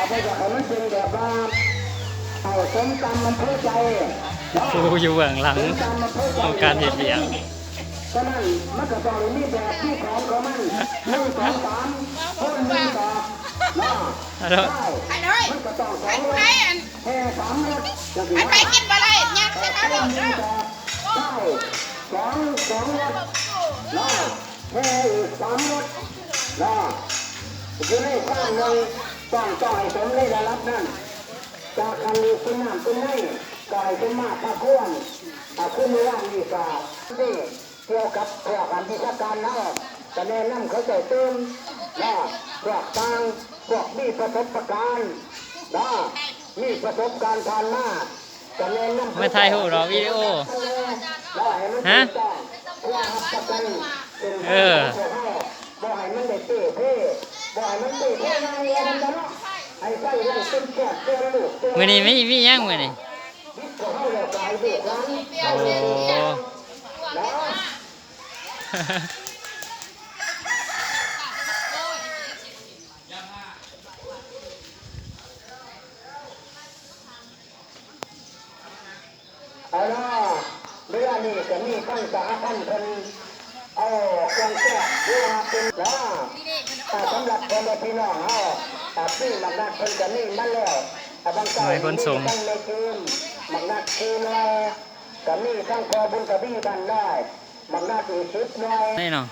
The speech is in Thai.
เอาไปจากมันเป็นแบบว่าเอาสมกรรมมันพูดใจ ผู้อยู่เบื้องหลังของการเฮ็ดเวียก ฉะนั้นมันก็ต้องมีแบบที่ของของมัน1 2 3คน1ต่อนะ ฮัลโหล ไปเลย มันก็ต้อง2 ไป รถ ไหนอัน แห่3 รถจัง ไปไปกินบะไรยักษ์ใช่ไหมลูกเนาะ 2 รถนะแห่อีก3 รถนะอยู่ในข้างหนึ่งต้องให้สมได้รับนั่นจากคันนี้คุณน้ำคุณไม่ก่อยคุณมากพระควรคุณไม่ว่างมีกาที่เกี่ยวกับพวกการพิชาการนะจะแนะนำเขาใจเติมนะพวกต่างพวกมีประสบการณ์นะมีประสบการณ์ผ่านมาจะแนะนำ ไม่ถ่ายรูปหรอวิดีโอ ฮะ บ่ให้มันได้เตะเพ่บ่ให้มันเตะเพ่นายเนาะให้ใส่เรื่องเป็นแก่เจ้าลูก มื้อนี้ไม่มีหยังมื้อนี้ วิทย์ก็ให้เรากายเด็กนั้น โอ้ นะ เอาล่ะเรื่องนี้ก็มีขั้นสาขั้นเป็นเอาเครื่องแก้เวลาเป็นนะสำหรับคนพี่น้องเอาพี่มักนัดเป็นกันนี่มันแล้วบางการทั้งในคืนมักนัดคืนเลยกันนี่ทั้งพอบุญกระบี่กันได้มักนัดอีกชุดหน่อย นี่เนาะ